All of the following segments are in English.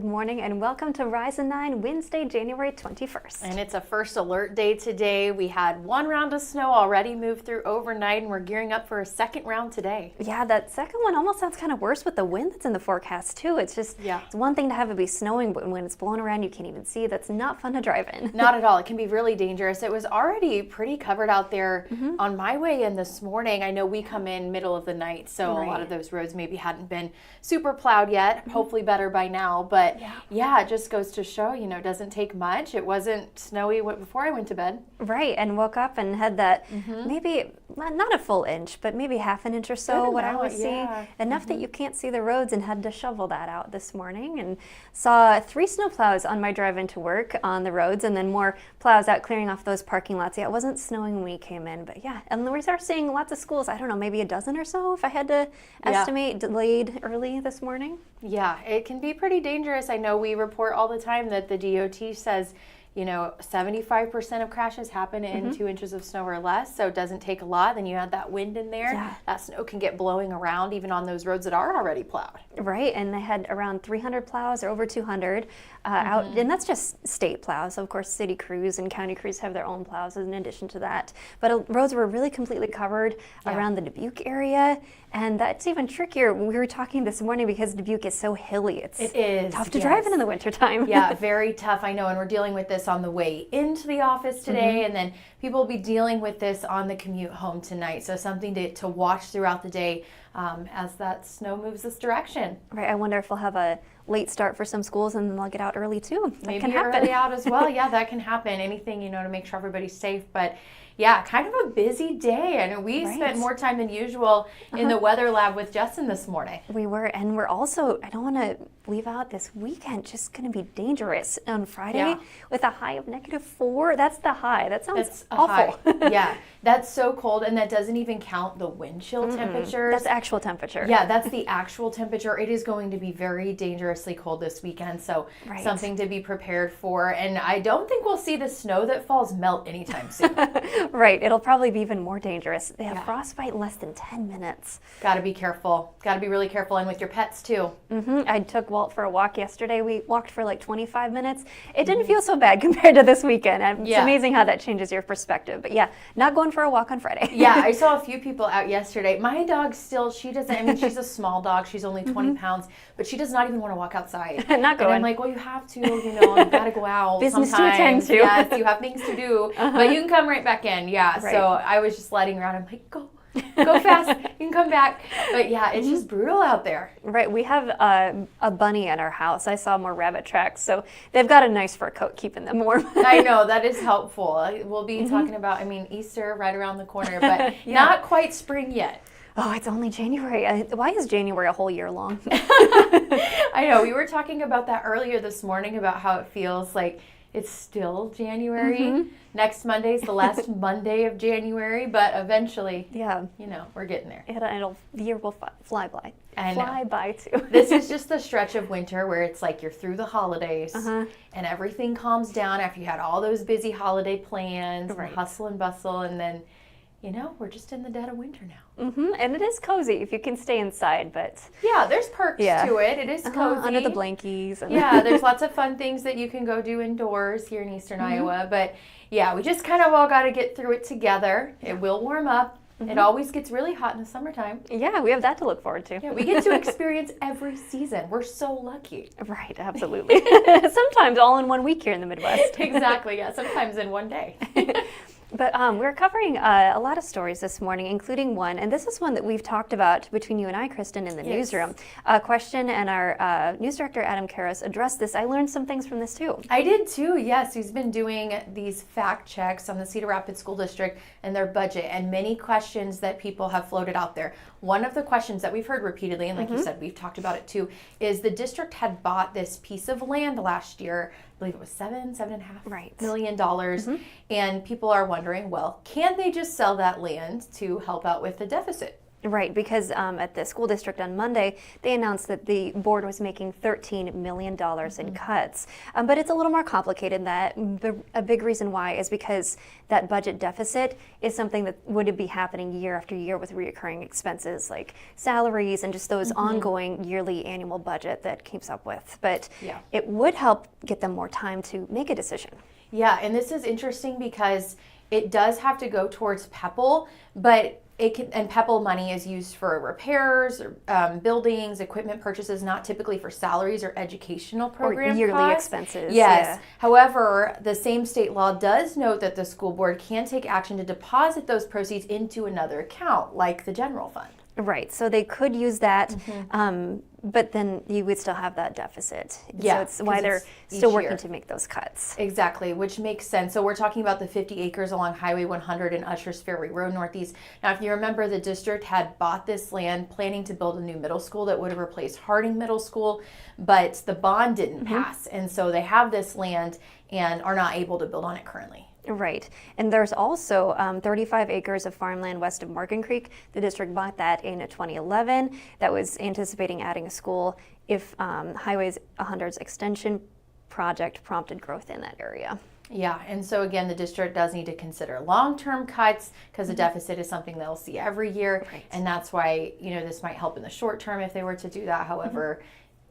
Good morning and welcome to Rise and 9, Wednesday, January 21st. And it's a first alert day today. We had one round of snow already move through overnight, and we're gearing up for a second round today. Yeah, that second one almost sounds kind of worse with the wind that's in the forecast too. It's just, It's one thing to have it be snowing, but when it's blowing around, you can't even see. That's not fun to drive in. Not at all. It can be really dangerous. It was already pretty covered out there on my way in this morning. I know we come in middle of the night, so a lot of those roads maybe hadn't been super plowed yet. Hopefully better by now. But yeah, it just goes to show, it doesn't take much. It wasn't snowy before I went to bed. Right, and woke up and had that maybe, not a full inch, but maybe half an inch or so, what I would see. Enough that you can't see the roads, and had to shovel that out this morning. And saw 3 snowplows on my drive into work on the roads, and then more plows out clearing off those parking lots. Yeah, it wasn't snowing when we came in, but yeah. And we are seeing lots of schools, I don't know, maybe a dozen or so, if I had to estimate, delayed early this morning. Yeah, it can be pretty dangerous. I know we report all the time that the DOT says, 75% of crashes happen in 2 inches of snow or less, so it doesn't take a lot. Then you add that wind in there. Yeah. That snow can get blowing around even on those roads that are already plowed. Right, and they had around 300 plows or over 200 out, and that's just state plows. So of course, city crews and county crews have their own plows in addition to that. But roads were really completely covered around the Dubuque area, and that's even trickier. We were talking this morning because Dubuque is so hilly. It is tough to drive in the wintertime. Yeah, very tough. I know, and we're dealing with this on the way into the office today, and then people will be dealing with this on the commute home tonight. So something to watch throughout the day as that snow moves this direction. Right, I wonder if we'll have a late start for some schools and then they'll get out early too. That Maybe can happen. Early out as well. Yeah, that can happen. Anything, to make sure everybody's safe. But yeah, kind of a busy day. I know we spent more time than usual in the weather lab with Justin this morning. We were, and we're also, I don't want to leave out this weekend, just going to be dangerous on Friday with a high of -4. That's the high. That sounds awful. Yeah, that's so cold, and that doesn't even count the wind chill temperatures. That's actual temperature. Yeah, that's the actual temperature. It is going to be very dangerously cold this weekend, so something to be prepared for. And I don't think we'll see the snow that falls melt anytime soon. Right, it'll probably be even more dangerous. They have frostbite in less than 10 minutes. Got to be careful. Got to be really careful, and with your pets too. I took Walt for a walk yesterday. We walked for like 25 minutes. It didn't feel so bad compared to this weekend. It's amazing how that changes your perspective. But yeah, not going for a walk on Friday. Yeah, I saw a few people out yesterday. My dog still, she doesn't, she's a small dog. She's only 20 pounds, but she does not even want to walk outside. Not going. And I'm like, well, you have to, you've got to go out. Business sometimes. to attend to. Yes, you have things to do, but you can come right back in. Yeah, so I was just letting around. I'm like, go fast, you can come back. But yeah, it's just brutal out there. Right, we have a bunny in our house. I saw more rabbit tracks, so they've got a nice fur coat keeping them warm. I know, that is helpful. We'll be talking about, Easter right around the corner, but not quite spring yet. Oh, it's only January. Why is January a whole year long? I know, we were talking about that earlier this morning about how it feels like it's still January. Next Monday is the last Monday of January, but eventually, we're getting there. The year will fly by. Fly by too. This is just the stretch of winter where it's like you're through the holidays and everything calms down after you had all those busy holiday plans and hustle and bustle, and then we're just in the dead of winter now. And it is cozy if you can stay inside, but... Yeah, there's perks to it. It is cozy. Under the blankies. Yeah, there's lots of fun things that you can go do indoors here in Eastern Iowa. But yeah, we just kind of all got to get through it together. It will warm up. It always gets really hot in the summertime. Yeah, we have that to look forward to. Yeah, we get to experience every season. We're so lucky. Right, absolutely. Sometimes all in 1 week here in the Midwest. Exactly, yeah, sometimes in 1 day. But we're covering a lot of stories this morning, including one, and this is one that we've talked about between you and I, Kristin, in the newsroom. Question, and our news director, Adam Karras, addressed this. I learned some things from this, too. I did, too, yes. He's been doing these fact checks on the Cedar Rapids School District and their budget, and many questions that people have floated out there. One of the questions that we've heard repeatedly, and like you said, we've talked about it, too, is the district had bought this piece of land last year. I believe it was $7.5 million. And people are wondering, well, can they just sell that land to help out with the deficit? Right, because at the school district on Monday, they announced that the board was making $13 million in cuts. But it's a little more complicated than that. A big reason why is because that budget deficit is something that would be happening year after year with recurring expenses like salaries and just those ongoing yearly annual budget that keeps up with. But it would help get them more time to make a decision. Yeah, and this is interesting because it does have to go towards PEPL, but and PEPL money is used for repairs, buildings, equipment purchases, not typically for salaries or educational program or yearly costs. Expenses. Yes. Yeah. However, the same state law does note that the school board can take action to deposit those proceeds into another account, like the general fund. Right. So they could use that, but then you would still have that deficit. Yeah, so it's why they're still working to make those cuts. Exactly, which makes sense. So we're talking about the 50 acres along Highway 100 and Ushers Ferry Road Northeast. Now, if you remember, the district had bought this land planning to build a new middle school that would have replaced Harding Middle School, but the bond didn't pass. And so they have this land and are not able to build on it currently. Right. And there's also 35 acres of farmland west of Morgan Creek. The district bought that in 2011. That was anticipating adding a school if Highway 100's extension project prompted growth in that area. Yeah, and so again, the district does need to consider long-term cuts because the deficit is something they'll see every year. Right. And that's why, this might help in the short term if they were to do that. However,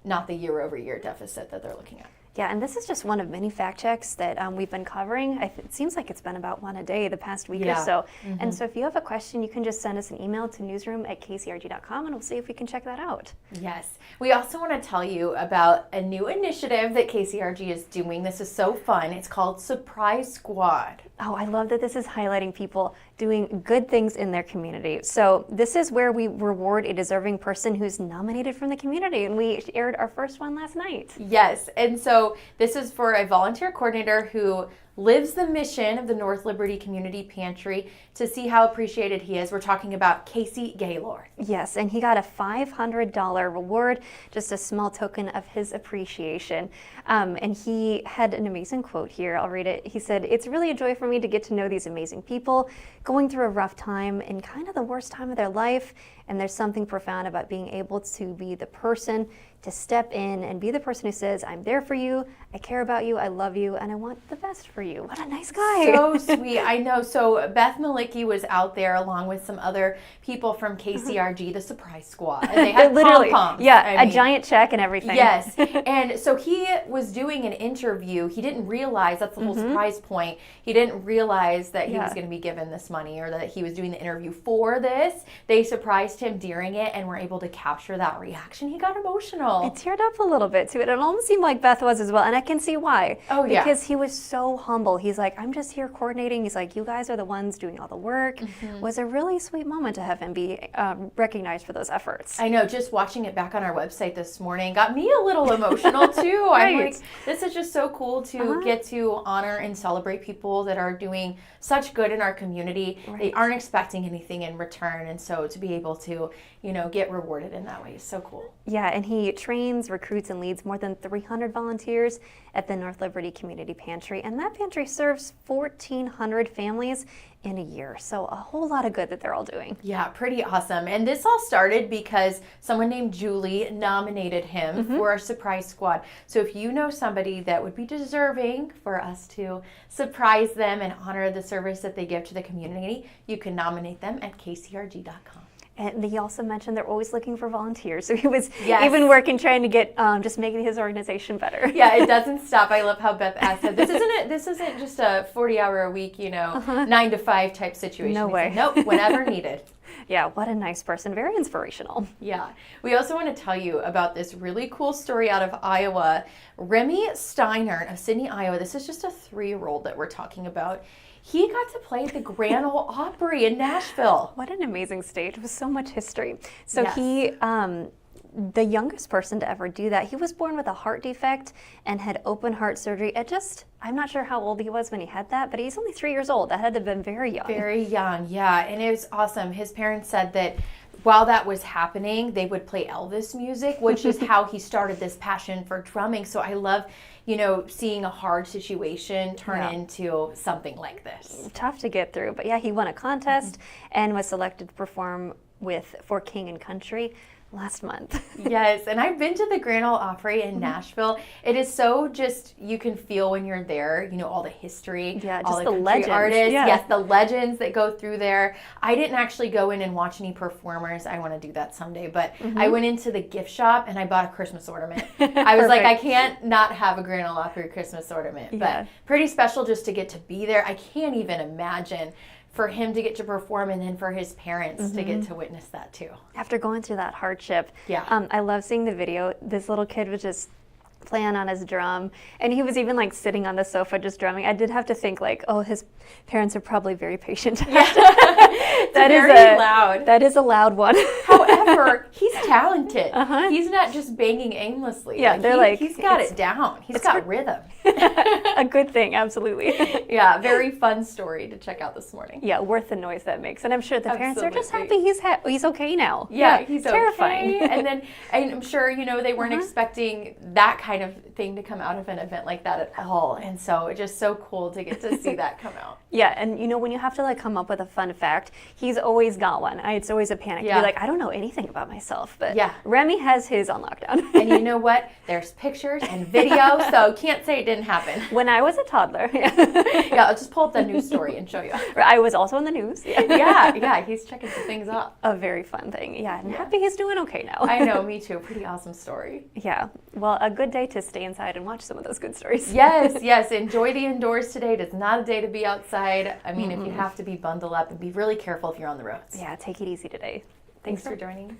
not the year-over-year deficit that they're looking at. Yeah, and this is just one of many fact checks that we've been covering. It seems like it's been about one a day the past week or so. And so if you have a question, you can just send us an email to newsroom@kcrg.com and we'll see if we can check that out. Yes. We also want to tell you about a new initiative that KCRG is doing. This is so fun. It's called Surprise Squad. Oh, I love that this is highlighting people doing good things in their community. So this is where we reward a deserving person who's nominated from the community, and we aired our first one last night. Yes, and so this is for a volunteer coordinator who lives the mission of the North Liberty Community Pantry to see how appreciated he is. We're talking about Casey Gaylord. Yes, and he got a $500 reward, just a small token of his appreciation. And he had an amazing quote here. I'll read it. He said, "It's really a joy for me to get to know these amazing people going through a rough time and kind of the worst time of their life. And there's something profound about being able to be the person to step in and be the person who says, I'm there for you, I care about you, I love you, and I want the best for you." What a nice guy. So sweet. I know. So Beth Malicki was out there along with some other people from KCRG, the Surprise Squad. And they had literally, pom-poms. a giant check and everything. Yes. And so he was doing an interview. He didn't realize, that's the whole surprise point. He didn't realize that he was going to be given this money or that he was doing the interview for this. They surprised him during it and were able to capture that reaction. He got emotional. I teared up a little bit too. It almost seemed like Beth was as well, and I can see why. Oh, yeah. Because he was so humble. He's like, I'm just here coordinating. He's like, you guys are the ones doing all the work. It was a really sweet moment to have him be recognized for those efforts. I know, just watching it back on our website this morning got me a little emotional too. I'm like, this is just so cool to get to honor and celebrate people that are doing such good in our community. They aren't expecting anything in return, and so to be able to, get rewarded in that way is so cool. Yeah, and he trains, recruits, and leads more than 300 volunteers at the North Liberty Community Pantry, and that pantry serves 1,400 families in a year. So a whole lot of good that they're all doing. Yeah, pretty awesome. And this all started because someone named Julie nominated him for our Surprise Squad. So if you know somebody that would be deserving for us to surprise them and honor the service that they give to the community, you can nominate them at kcrg.com. And he also mentioned they're always looking for volunteers. So he was even working, trying to get, just making his organization better. Yeah, it doesn't stop. I love how Beth said, this isn't just a 40-hour-a-week, 9 to 5 type situation. No way. Said, nope, whenever needed. Yeah, what a nice person. Very inspirational. Yeah. We also want to tell you about this really cool story out of Iowa. Remy Steinert of Sydney, Iowa. This is just a 3-year-old that we're talking about. He got to play at the Grand Ole Opry in Nashville. What an amazing stage with so much history. So he, the youngest person to ever do that, he was born with a heart defect and had open heart surgery at I'm not sure how old he was when he had that, but he's only 3 years old. That had to have been very young. Very young, yeah. And it was awesome. His parents said that while that was happening, they would play Elvis music, which is how he started this passion for drumming. So I love, seeing a hard situation turn into something like this. Tough to get through. But yeah, he won a contest and was selected to perform for King and Country last month. Yes, and I've been to the Grand Ole Opry in Nashville. It is so just, you can feel when you're there, all the history, all the legends. Artists. Yeah. Yes, the legends that go through there. I didn't actually go in and watch any performers. I want to do that someday, but I went into the gift shop and I bought a Christmas ornament. I was like, I can't not have a Grand Ole Opry Christmas ornament, but pretty special just to get to be there. I can't even imagine for him to get to perform and then for his parents to get to witness that too. After going through that hardship, yeah. I love seeing the video. This little kid was just playing on his drum, and he was even like sitting on the sofa just drumming. I did have to think like, oh, his parents are probably very patient. Yeah. That is very loud. That is a loud one. However, he's talented. He's not just banging aimlessly. Yeah, he's got it down. He's got rhythm. A good thing, absolutely. Yeah, very fun story to check out this morning. Yeah, worth the noise that makes. And I'm sure the parents are just happy he's okay now. Yeah, he's terrifying. Okay. And then I'm sure, they weren't expecting that kind of thing to come out of an event like that at all. And so it's just so cool to get to see that come out. Yeah, and when you have to like come up with a fun fact, he's always got one. It's always a panic. Yeah. You're like, I don't know anything about myself, but yeah. Remy has his on lockdown. And you know what? There's pictures and video, so can't say it didn't happen. When I was a toddler. Yeah, I'll just pull up the news story and show you. I was also in the news. Yeah, he's checking some things up. A very fun thing. Yeah, and happy he's doing okay now. I know, me too. Pretty awesome story. Yeah, well, a good day to stay inside and watch some of those good stories. Yes. Enjoy the indoors today. It's not a day to be outside. I mean, if you have to be, bundle up and be really careful if you're on the roads. Yeah, take it easy today. Thanks for joining.